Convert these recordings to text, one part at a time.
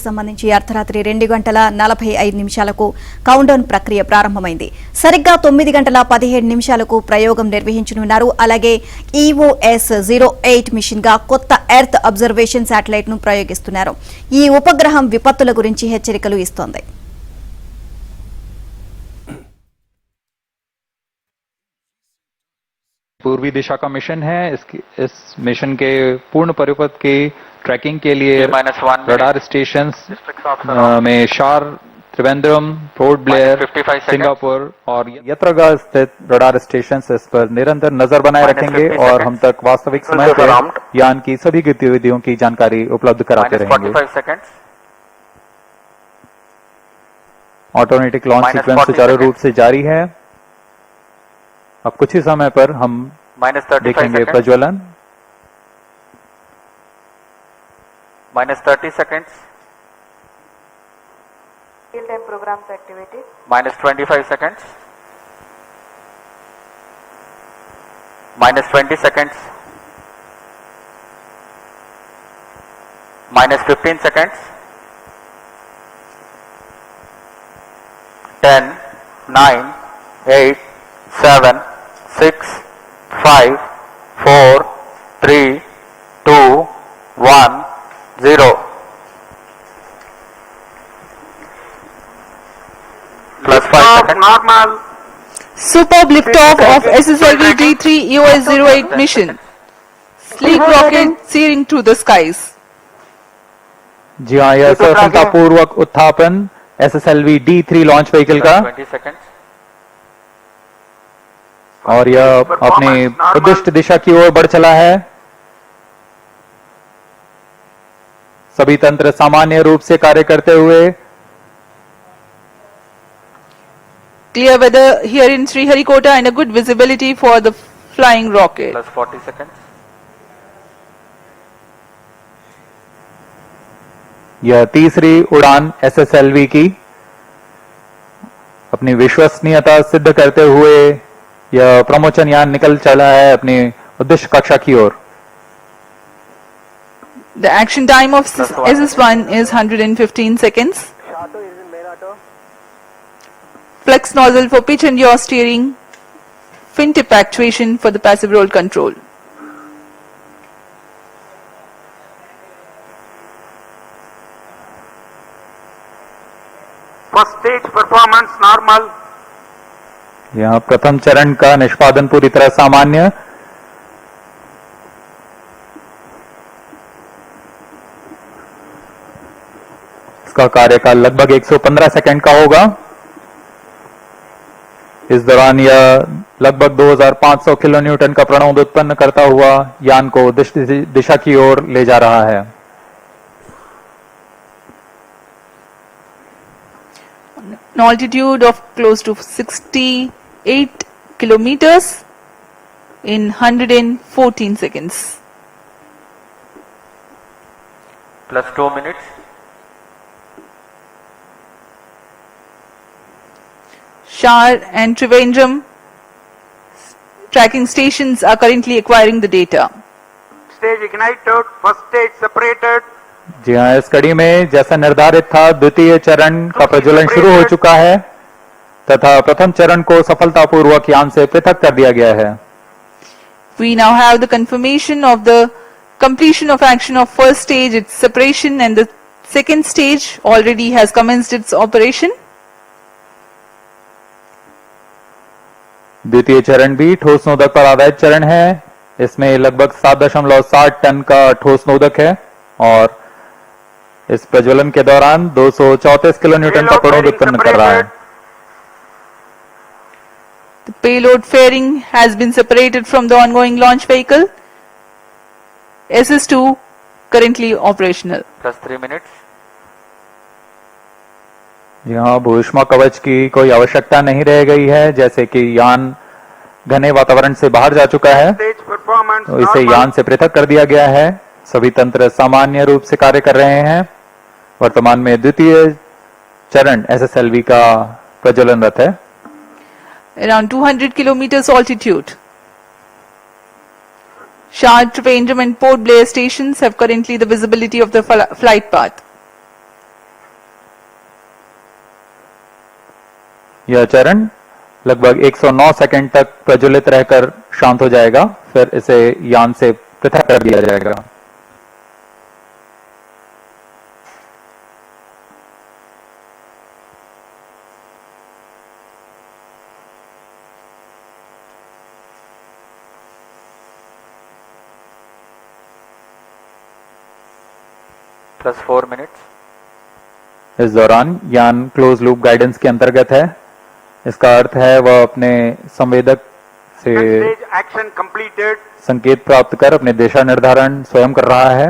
సంబంధించి అర్ధరాత్రి 2:45 కౌంట్డౌన్ ప్రక్రియ ప్రారంభమైంది. సరిగ్గా 9:17 ప్రయోగం నిర్వహించనున్నారు. అలాగే EOS 08 మిషన్ గా కొత్త ఎర్త్ అబ్జర్వేషన్ శాటిలైట్ ను ప్రయోగిస్తున్నారు. ఈ ఉపగ్రహం విపత్తుల గురించి హెచ్చరికలు ఇస్తోంది. पूर्वी दिशा का मिशन है। इस मिशन के पूर्ण परिपथ की ट्रैकिंग के लिए रडार स्टेशन में शार, त्रिवेंद्रम, पोर्ट ब्लेयर, सिंगापुर और यत्रगा स्थित रडार स्टेशन इस पर निरंतर नजर बनाए रखेंगे और हम तक वास्तविक समय पर यान की सभी गतिविधियों की जानकारी उपलब्ध कराते रहेंगे। ऑटोमेटिक लॉन्च सीक्वेंस सुचारू रूप से जारी है। अब कुछ ही समय पर हम देखेंगे प्रज्वलन। -30 seconds. Real time programs activated. -25 seconds. -20 seconds. -15 seconds. 10, 9, 8, 7, 6, 5, 4, 3, 2, 1, 0. Plus 5 seconds. Normal. Superb liftoff of SSLV D3 EOS 08 mission. Sleek rocket searing through the skies. जी हाँ, यह सफलतापूर्वक उत्थापन SSLV D3 लॉन्च व्हीकल का 20 seconds. और यह अपनी उद्दिष्ट दिशा की ओर बढ़ चला है। सभी तंत्र सामान्य रूप से कार्य करते हुए। Clear weather here in Sriharikota and a good visibility for the flying rocket. Plus 40 seconds. यह तीसरी उड़ान SSLV की अपनी विश्वसनीयता सिद्ध करते हुए यह प्रमोचन यान निकल चला है अपनी उद्देश्य कक्षा की ओर। The action time of SS1 is 115 seconds. Flex nozzle for pitch and yaw steering. Fin tip actuation for the passive roll control. First stage performance normal. यहाँ प्रथम चरण का निष्पादन पूरी तरह सामान्य। इसका कार्यकाल लगभग 115 सेकंड का होगा। इस दौरान यह लगभग 2500 किलो न्यूटन का प्रणोद उत्पन्न करता हुआ यान को दिशा की ओर ले जा रहा है। An altitude of close to 68 kilometers in 114 seconds. Plus 2 minutes. Shar and Trivandrum tracking stations are currently acquiring the data. Stage ignited. First stage separated. जी हाँ, इस कड़ी में जैसा निर्धारित था द्वितीय चरण का प्रज्वलन शुरू हो चुका है तथा प्रथम चरण को सफलतापूर्वक यान से पृथक कर दिया गया है। We now have the confirmation of the completion of action of first stage, its separation, and the second stage already has commenced its operation. द्वितीय चरण भी ठोस नोदक पर आधारित चरण है। इसमें लगभग 7.7 टन का ठोस नोदक है और इस प्रज्वलन के दौरान 234 किलो न्यूटन का प्रणोद उत्पन्न कर रहा है। The payload fairing has been separated from the ongoing launch vehicle. SS2 currently operational. Plus 3 minutes. यहाँ भूष्मा कवच की कोई आवश्यकता नहीं रह गई है, जैसे कि यान घने वातावरण से बाहर जा चुका है तो इसे यान से पृथक कर दिया गया है। सभी तंत्र सामान्य रूप से कार्य कर रहे हैं। वर्तमान में द्वितीय चरण SSLV का प्रज्वलनरत है। Around 200 kilometers altitude. Shard, Trivandrum and Port Blair stations have currently the visibility of the flight path. यह चरण लगभग 109 सेकंड तक प्रज्वलित रहकर शांत हो जाएगा, फिर इसे यान से पृथक कर दिया जाएगा। +4 minutes. इस दौरान यान क्लोज लूप गाइडेंस के अंतर्गत है। इसका अर्थ है वह अपने संवेदक से Second stage action completed. संकेत प्राप्त कर अपने दिशा निर्धारण स्वयं कर रहा है।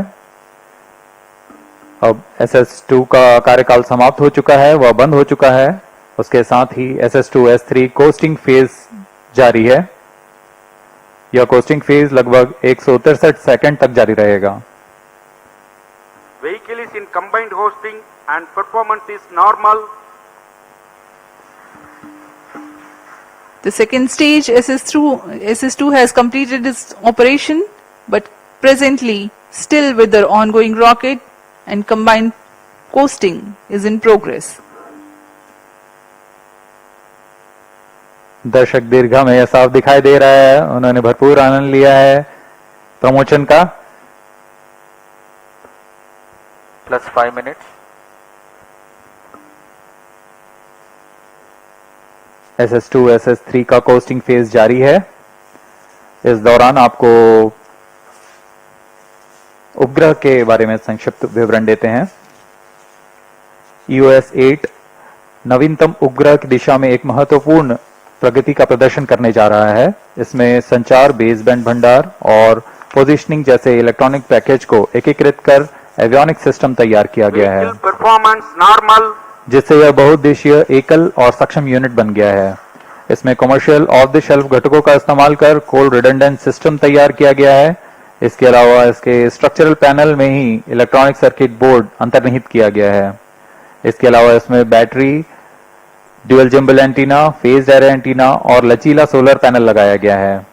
अब SS2 का कार्यकाल समाप्त हो चुका है, वह बंद हो चुका है। उसके साथ ही SS2 S3 कोस्टिंग फेज जारी है। यह कोस्टिंग फेज लगभग 163 सेकंड तक जारी रहेगा। Vehicle is in combined hosting and performance is normal. The second stage SS2 has completed its operation, but presently still with the ongoing rocket and combined coasting is in progress. दर्शक दीर्घा में यह साफ दिखाई दे रहा है, उन्होंने भरपूर आनंद लिया है प्रमोशन का। +5 minutes. SS2 SS3 का कोस्टिंग फेज जारी है। इस दौरान आपको उपग्रह के बारे में संक्षिप्त विवरण देते हैं। EOS-8 नवीनतम उपग्रह की दिशा में एक महत्वपूर्ण प्रगति का प्रदर्शन करने जा रहा है। इसमें संचार, बेसबैंड भंडार और पोजिशनिंग जैसे इलेक्ट्रॉनिक पैकेज को एकीकृत कर एवियोनिक सिस्टम तैयार किया गया है, Vehicle performance normal. जिससे यह बहुउद्देशीय एकल और सक्षम यूनिट बन गया है। इसमें कमर्शियल ऑफ द शेल्फ घटकों का इस्तेमाल कर कोल्ड रिडंडेंट सिस्टम तैयार किया गया है। इसके अलावा इसके स्ट्रक्चरल पैनल में ही इलेक्ट्रॉनिक सर्किट बोर्ड अंतर्निहित किया गया है। इसके अलावा इसमें battery, dual gimbal antenna, phase array antenna और लचीला सोलर पैनल लगाया गया है।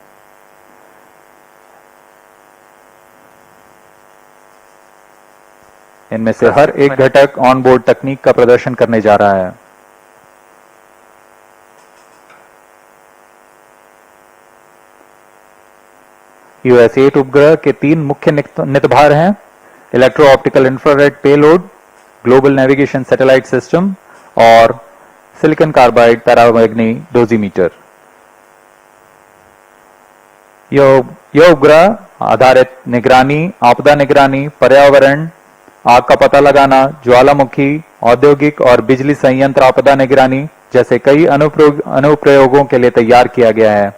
इनमें से हर एक घटक ऑन बोर्ड तकनीक का प्रदर्शन करने जा रहा है। EOS-8 उपग्रह के 3 मुख्य नितभार हैं: electro optical infrared payload, global navigation satellite system और सिलिकॉन कार्बाइड पैरामैग्नी डोजीमीटर। यह उपग्रह आधारित निगरानी, आपदा निगरानी, पर्यावरण, आग का पता लगाना, ज्वालामुखी, औद्योगिक और बिजली संयंत्र आपदा निगरानी जैसे कई अनुप्रयोगों के लिए तैयार किया गया है।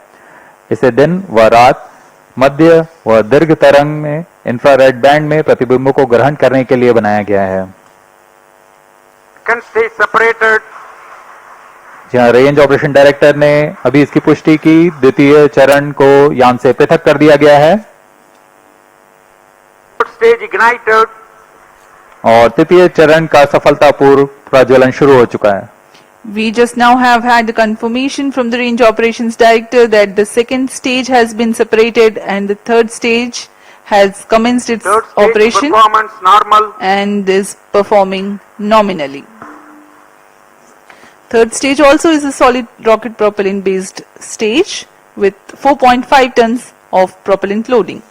इसे दिन व रात, मध्य व दीर्घ तरंग में इंफ्रारेड बैंड में प्रतिबिंबों को ग्रहण करने के लिए बनाया गया है। Second stage separated. जहां रेंज ऑपरेशन डायरेक्टर ने अभी इसकी पुष्टि की, द्वितीय चरण को यान से पृथक कर दिया गया है Third stage ignited. और तृतीय चरण का सफलतापूर्व प्रज्वलन शुरू हो चुका है। We just now have had the confirmation from the Range Operations Director that the second stage has been separated and the third stage has commenced its Third stage operation performance normal. and is performing nominally. Third stage also is a solid rocket propellant based stage with 4.5 tons of propellant loading.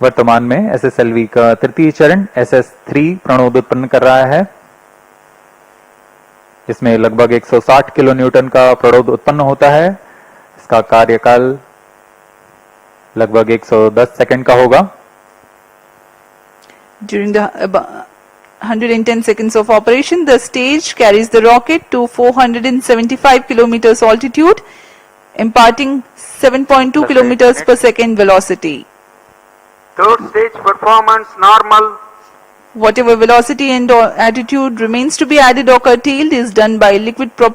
वर्तमान में SSLV का तृतीय चरण SS3 प्रणोद उत्पन्न कर रहा है। इसमें लगभग 160 किलो न्यूटन का प्रणोद उत्पन्न होता है। इसका कार्यकाल लगभग 110 सेकंड का होगा। During the 110 seconds of operation, the stage carries the rocket to 475 kilometers altitude, imparting 7.2 kilometers per second velocity. Third stage performance normal. Whatever velocity and attitude remains to be added or curtailed is done by liquid propellant